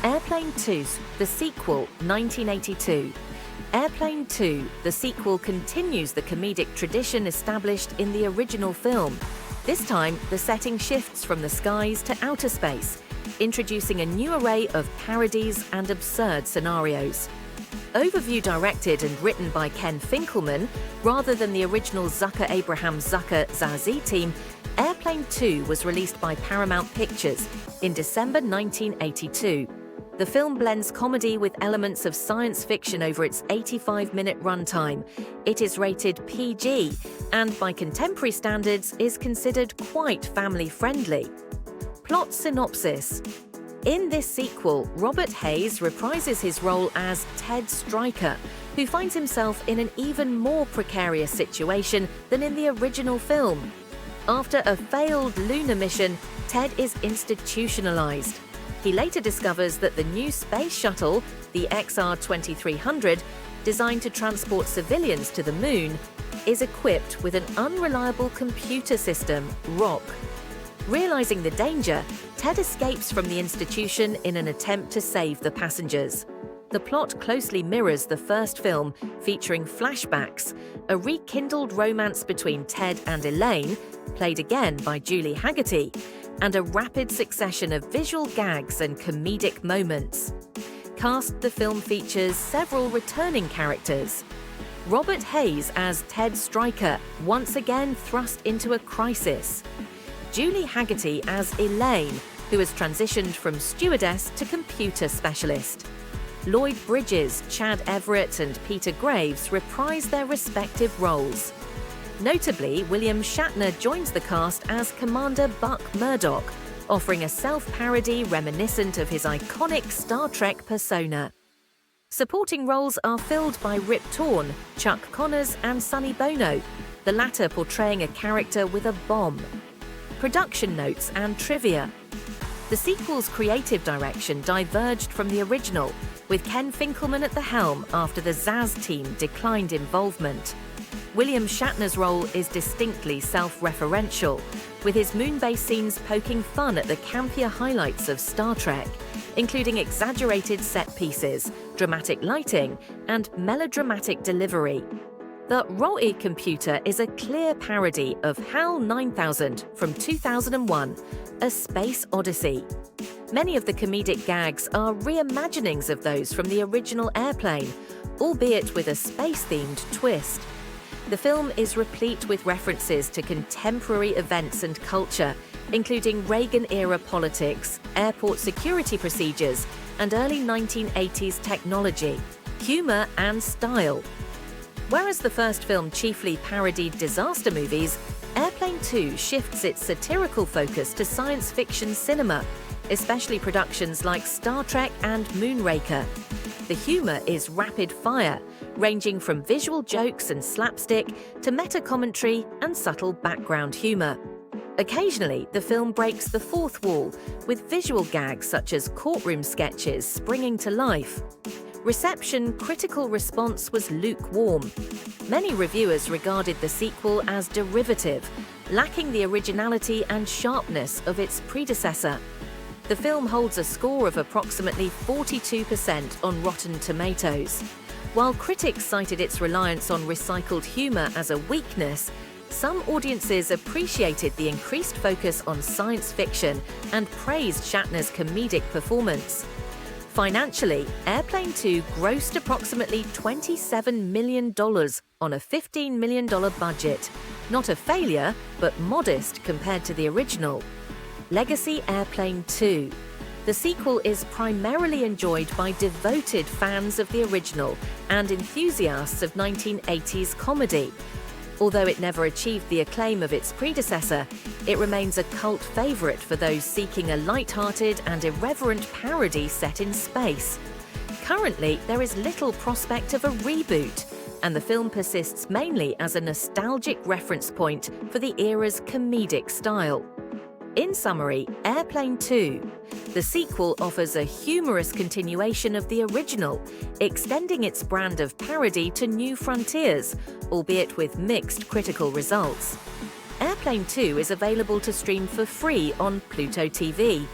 Airplane 2, the sequel, 1982. Airplane 2, the sequel, continues the comedic tradition established in the original film. This time, the setting shifts from the skies to outer space, introducing a new array of parodies and absurd scenarios. Overview directed and written by Ken Finkelman, rather than the original Zucker-Abraham-Zucker-Zazie team, Airplane 2 was released by Paramount Pictures in December 1982. The film blends comedy with elements of science fiction over its 85-minute runtime. It is rated PG and, by contemporary standards, is considered quite family-friendly. Plot synopsis. In this sequel, Robert Hays reprises his role as Ted Stryker, who finds himself in an even more precarious situation than in the original film. After a failed lunar mission, Ted is institutionalized. He later discovers that the new space shuttle, the XR-2300, designed to transport civilians to the moon, is equipped with an unreliable computer system, ROC. Realizing the danger, Ted escapes from the institution in an attempt to save the passengers. The plot closely mirrors the first film, featuring flashbacks, a rekindled romance between Ted and Elaine, played again by Julie Haggerty, and a rapid succession of visual gags and comedic moments. Cast: the film features several returning characters. Robert Hays as Ted Stryker, once again thrust into a crisis. Julie Haggerty as Elaine, who has transitioned from stewardess to computer specialist. Lloyd Bridges, Chad Everett, and Peter Graves reprise their respective roles. Notably, William Shatner joins the cast as Commander Buck Murdoch, offering a self-parody reminiscent of his iconic Star Trek persona. Supporting roles are filled by Rip Torn, Chuck Connors, and Sonny Bono, the latter portraying a character with a bomb. Production notes and trivia. The sequel's creative direction diverged from the original, with Ken Finkelman at the helm after the Zaz team declined involvement. William Shatner's role is distinctly self-referential, with his moon-based scenes poking fun at the campier highlights of Star Trek, including exaggerated set pieces, dramatic lighting, and melodramatic delivery. The ROI computer is a clear parody of HAL 9000 from 2001, A Space Odyssey. Many of the comedic gags are reimaginings of those from the original Airplane, albeit with a space-themed twist. The film is replete with references to contemporary events and culture, including Reagan-era politics, airport security procedures, and early 1980s technology, humor, and style. Whereas the first film chiefly parodied disaster movies, Airplane 2 shifts its satirical focus to science fiction cinema, especially productions like Star Trek and Moonraker. The humor is rapid fire, ranging from visual jokes and slapstick to meta-commentary and subtle background humor. Occasionally, the film breaks the fourth wall, with visual gags such as courtroom sketches springing to life. Critical response was lukewarm. Many reviewers regarded the sequel as derivative, lacking the originality and sharpness of its predecessor. The film holds a score of approximately 42% on Rotten Tomatoes. While critics cited its reliance on recycled humor as a weakness, some audiences appreciated the increased focus on science fiction and praised Shatner's comedic performance. Financially, Airplane 2 grossed approximately $27 million on a $15 million budget. Not a failure, but modest compared to the original. Legacy Airplane 2. The sequel is primarily enjoyed by devoted fans of the original and enthusiasts of 1980s comedy. Although it never achieved the acclaim of its predecessor, it remains a cult favorite for those seeking a light-hearted and irreverent parody set in space. Currently, there is little prospect of a reboot, and the film persists mainly as a nostalgic reference point for the era's comedic style. In summary, Airplane 2. The sequel offers a humorous continuation of the original, extending its brand of parody to new frontiers, albeit with mixed critical results. Airplane 2 is available to stream for free on Pluto TV.